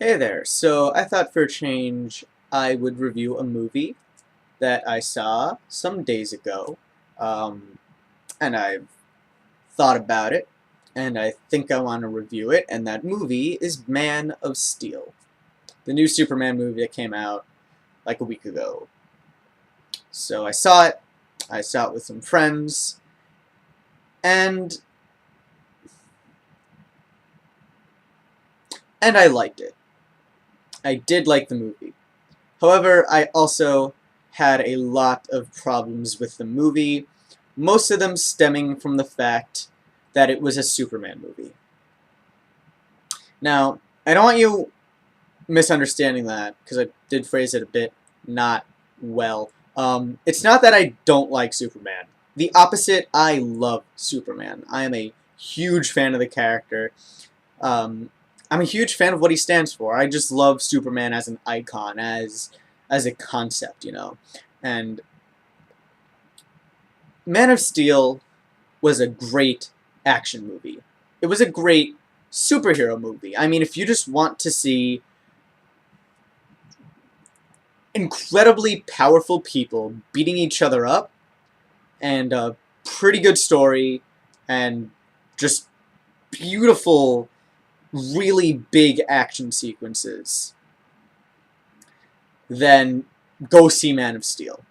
Hey there, so I thought for a change I would review a movie that I saw some days ago, um, and I've thought about it, and I think I want to review it, and that movie is Man of Steel, the new Superman movie that came out like a week ago. So I saw it with some friends, and I liked it. I did like the movie. However, I also had a lot of problems with the movie, most of them stemming from the fact that it was a Superman movie. Now, I don't want you misunderstanding that, because I did phrase it a bit not well. It's not that I don't like Superman. The opposite, I love Superman. I am a huge fan of the character. Um, I'm a huge fan of what he stands for. I just love Superman as an icon, as a concept, you know. And Man of Steel was a great action movie. It was a great superhero movie. I mean, if you just want to see incredibly powerful people beating each other up, and a pretty good story, and just beautiful, really big action sequences, then go see Man of Steel.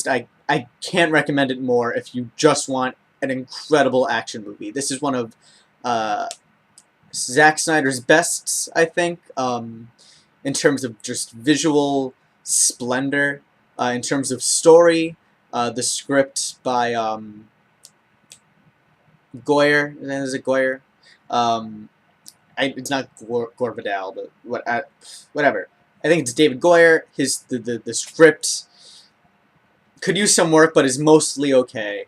I can't recommend it more if you just want an incredible action movie. This is one of Zack Snyder's bests, I think, in terms of just visual splendor, in terms of story. The script by Goyer, is it Goyer? It's not Gore Vidal, but whatever. I think it's David Goyer. The script could use some work, but is mostly okay.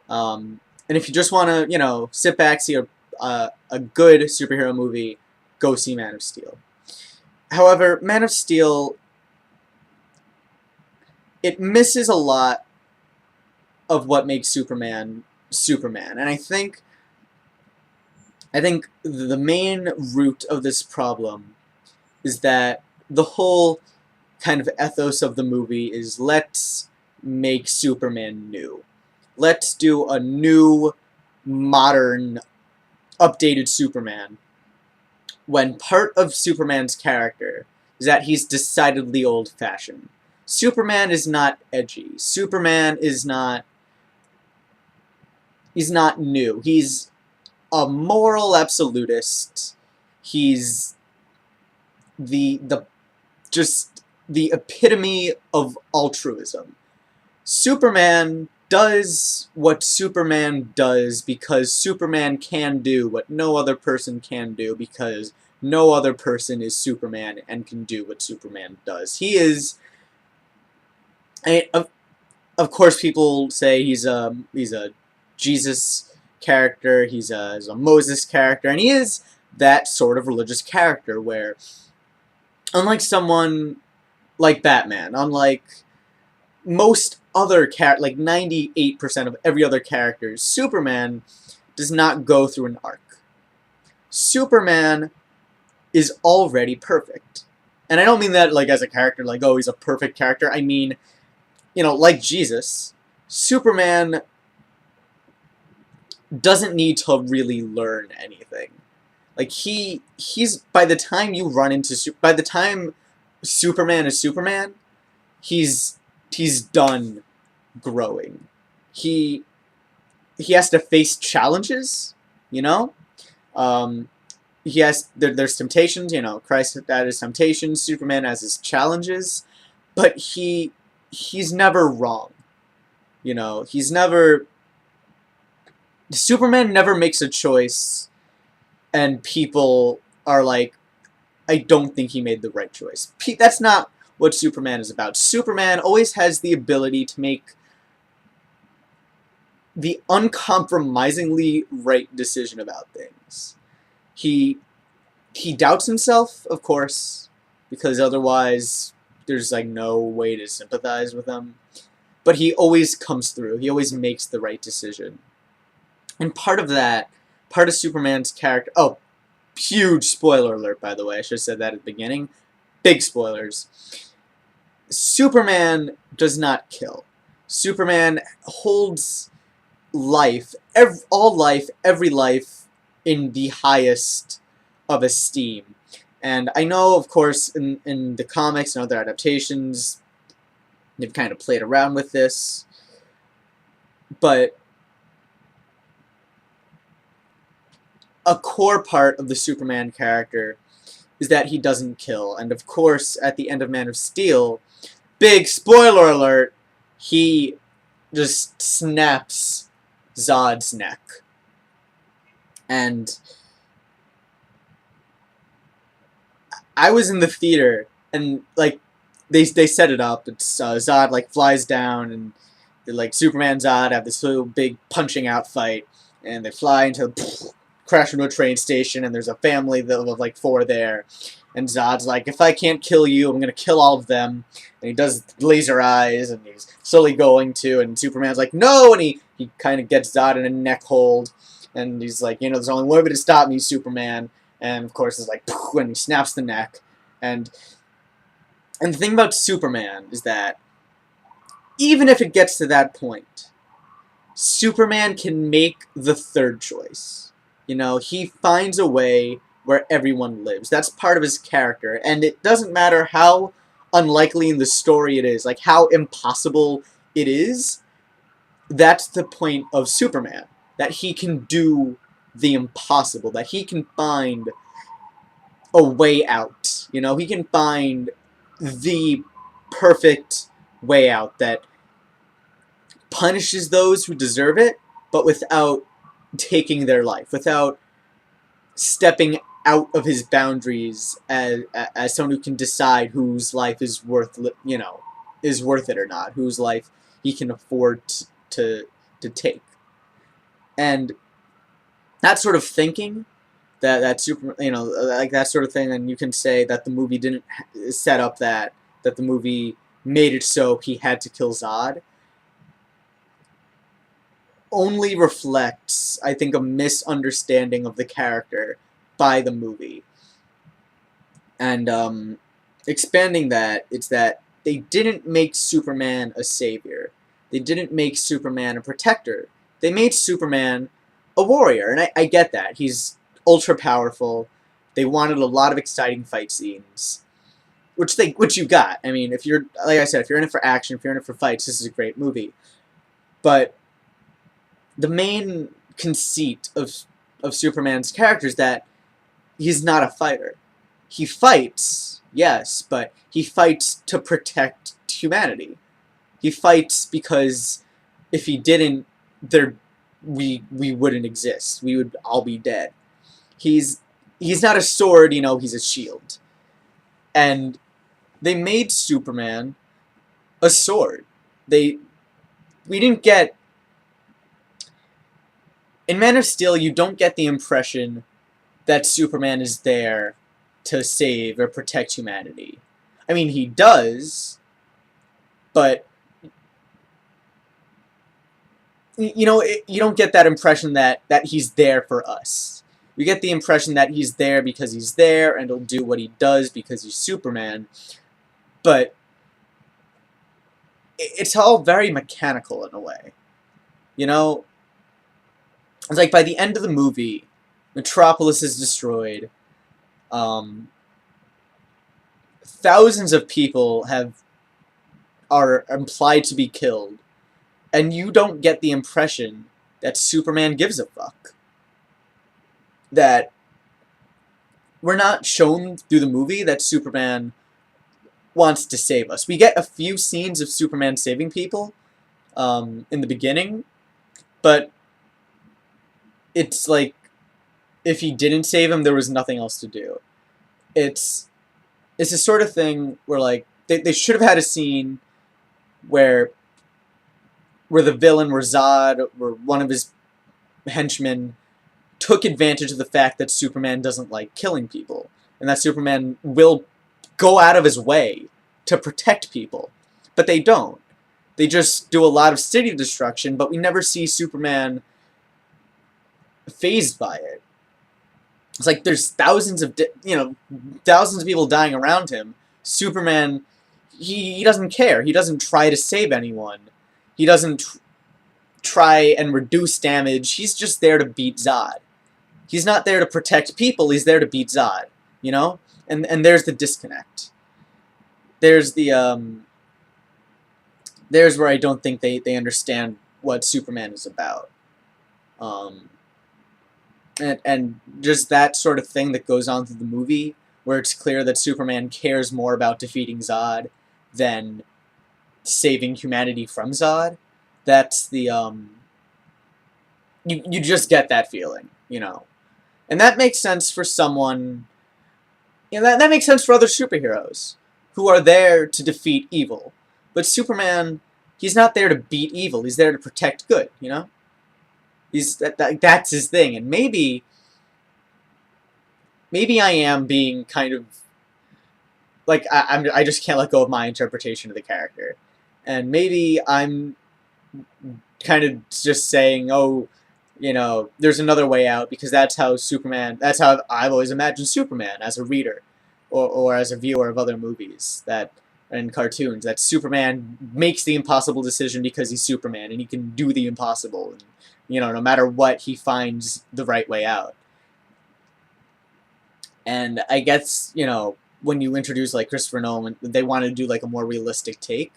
And if you just want to, sit back, see a good superhero movie, go see Man of Steel. However, Man of Steel, it misses a lot of what makes Superman Superman, and I think the main root of this problem is that the whole kind of ethos of the movie is let's make Superman new. Let's do a new, modern, updated Superman, when part of Superman's character is that he's decidedly old-fashioned. Superman is not edgy. Superman is not... he's not new. He's a moral absolutist. He's just the epitome of altruism. Superman does what Superman does because Superman can do what no other person can do because no other person is Superman and can do what Superman does. He is... of course, people say he's a Jesus character, he's a Moses character, and he is that sort of religious character where, unlike someone like Batman, unlike most other like 98% of every other character, Superman does not go through an arc. Superman is already perfect. And I don't mean that like as a character, like, oh, he's a perfect character. I mean, like Jesus, Superman doesn't need to really learn anything. Like, he's, by the time you run into, by the time Superman is Superman, he's done growing. He has to face challenges, there's temptations, Christ had his temptations, Superman has his challenges, but he's never wrong. Superman never makes a choice and people are like, I don't think he made the right choice. That's not what Superman is about. Superman always has the ability to make the uncompromisingly right decision about things. He doubts himself, of course, because otherwise there's like no way to sympathize with him. But he always comes through. He always makes the right decision. And part of Superman's character... Oh, huge spoiler alert, by the way. I should have said that at the beginning. Big spoilers. Superman does not kill. Superman holds life, every life in the highest of esteem. And I know, of course, in the comics and other adaptations, they've kind of played around with this, but a core part of the Superman character is that he doesn't kill. And of course, at the end of Man of Steel, big spoiler alert, he just snaps Zod's neck. And I was in the theater, and like they set it up. It's Zod like flies down, and like Superman Zod have this little big punching out fight, and they fly into crash into a train station, and there's a family of like 4 there, and Zod's like, if I can't kill you, I'm gonna kill all of them, and he does laser eyes, and he's slowly going to, and Superman's like, no, and he kind of gets Zod in a neck hold, and he's like, you know, there's only one way to stop me, Superman, and of course it's like, when he snaps the neck, and the thing about Superman is that even if it gets to that point, Superman can make the third choice. You know, he finds a way where everyone lives. That's part of his character, and it doesn't matter how unlikely in the story it is, like how impossible it is, that's the point of Superman. That he can do the impossible, that he can find a way out. You know, he can find the perfect way out that punishes those who deserve it, but without taking their life, without stepping out of his boundaries as someone who can decide whose life is worth, you know, is worth it or not, whose life he can afford to take. And that sort of thinking, that super, you know, like that sort of thing, and you can say that the movie didn't set up that the movie made it so he had to kill Zod, only reflects, I think, a misunderstanding of the character by the movie. And expanding that, it's that they didn't make Superman a savior. They didn't make Superman a protector. They made Superman a warrior, and I get that. He's ultra powerful. They wanted a lot of exciting fight scenes, which you got. I mean, if you're, like I said, if you're in it for action, if you're in it for fights, this is a great movie. But the main conceit of Superman's character is that he's not a fighter. He fights, yes, but he fights to protect humanity. He fights because if he didn't, we wouldn't exist. We would all be dead. He's not a sword, you know, he's a shield. And they made Superman a sword. We didn't get, in Man of Steel, you don't get the impression that Superman is there to save or protect humanity. I mean, he does, but you know, you don't get that impression that he's there for us. You get the impression that he's there because he's there, and he'll do what he does because he's Superman. But it's all very mechanical in a way. You know, it's like by the end of the movie, Metropolis is destroyed. Thousands of people are implied to be killed, and you don't get the impression that Superman gives a fuck. That we're not shown through the movie that Superman wants to save us. We get a few scenes of Superman saving people in the beginning, but it's like if he didn't save him, there was nothing else to do. It's the sort of thing where like they should have had a scene where the villain, where Zod, or one of his henchmen, took advantage of the fact that Superman doesn't like killing people, and that Superman will go out of his way to protect people. But they don't. They just do a lot of city destruction, but we never see Superman fazed by it. It's like there's thousands of thousands of people dying around him. Superman, he doesn't care. He doesn't try to save anyone. He doesn't try and reduce damage. He's just there to beat Zod. He's not there to protect people. He's there to beat Zod. You know, and there's the disconnect. There's the there's where I don't think they understand what Superman is about. Um, and just that sort of thing that goes on through the movie, where it's clear that Superman cares more about defeating Zod than saving humanity from Zod. That's the you just get that feeling, you know, and that makes sense for someone. You know, that makes sense for other superheroes who are there to defeat evil, but Superman, he's not there to beat evil. He's there to protect good. You know. That's his thing, and maybe I am being kind of like I just can't let go of my interpretation of the character, and maybe I'm kind of just saying, oh, you know, there's another way out because that's how Superman. That's how I've always imagined Superman as a reader, or as a viewer of other movies and cartoons. That Superman makes the impossible decision because he's Superman and he can do the impossible. And, you know, no matter what, he finds the right way out. And I guess, you know, when you introduce, like, Christopher Nolan, they want to do, like, a more realistic take.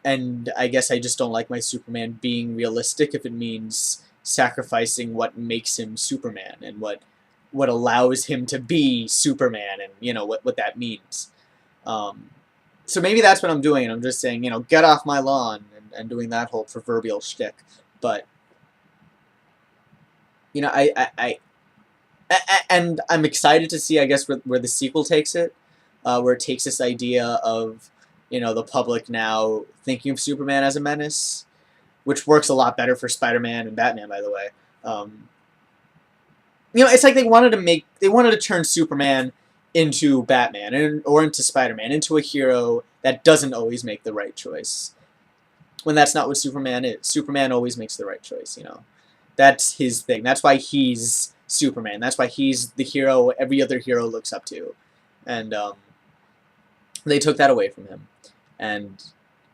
And I guess I just don't like my Superman being realistic if it means sacrificing what makes him Superman and what allows him to be Superman and, you know, what that means. So maybe that's what I'm doing, and I'm just saying, you know, get off my lawn and doing that whole proverbial shtick. But, you know, and I'm excited to see, I guess, where the sequel takes it, where it takes this idea of, you know, the public now thinking of Superman as a menace, which works a lot better for Spider-Man and Batman, by the way. You know, it's like they wanted to turn Superman into Batman or into Spider-Man, into a hero that doesn't always make the right choice. When that's not what Superman is. Superman always makes the right choice, you know. That's his thing. That's why he's Superman. That's why he's the hero every other hero looks up to. And they took that away from him. And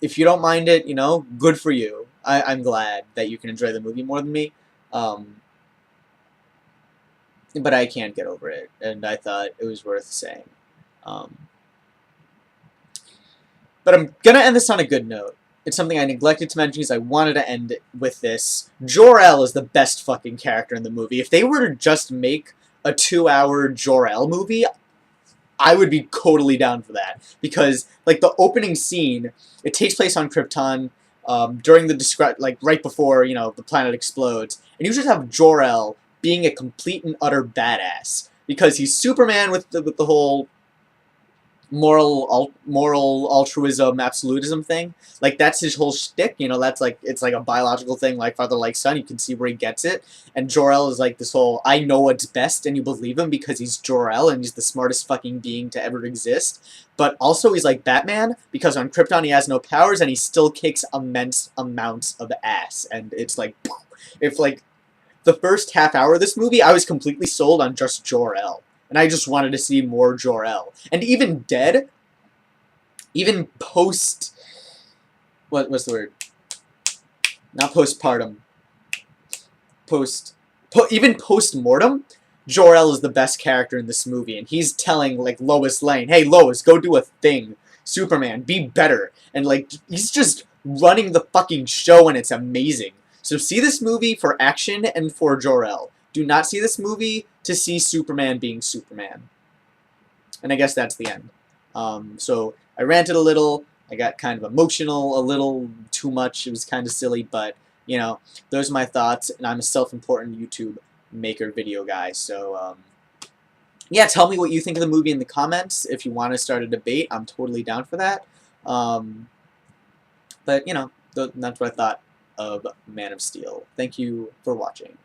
if you don't mind it, you know, good for you. I'm glad that you can enjoy the movie more than me. But I can't get over it, and I thought it was worth saying. But I'm gonna end this on a good note. It's something I neglected to mention because I wanted to end it with this. Jor-El is the best fucking character in the movie. If they were to just make a 2-hour Jor-El movie, I would be totally down for that. Because, like, the opening scene, it takes place on Krypton during the like, right before, you know, the planet explodes. And you just have Jor-El being a complete and utter badass. Because he's Superman with the whole moral altruism, absolutism thing. Like, that's his whole shtick, you know, that's like, it's like a biological thing, like father, like son, you can see where he gets it. And Jor-El is like this whole, I know what's best, and you believe him because he's Jor-El, and he's the smartest fucking being to ever exist. But also he's like Batman, because on Krypton he has no powers, and he still kicks immense amounts of ass. And it's like, if like, the first half hour of this movie, I was completely sold on just Jor-El. And I just wanted to see more Jor-El. And even dead, even post... What's the word? Not postpartum. Even post-mortem, Jor-El is the best character in this movie. And he's telling, like, Lois Lane, hey, Lois, go do a thing. Superman, be better. And, like, he's just running the fucking show, and it's amazing. So see this movie for action and for Jor-El. Do not see this movie to see Superman being Superman. And I guess that's the end. So I ranted a little. I got kind of emotional a little too much. It was kind of silly, but, you know, those are my thoughts. And I'm a self-important YouTube maker video guy. So, yeah, tell me what you think of the movie in the comments. If you want to start a debate, I'm totally down for that. But, you know, that's what I thought of Man of Steel. Thank you for watching.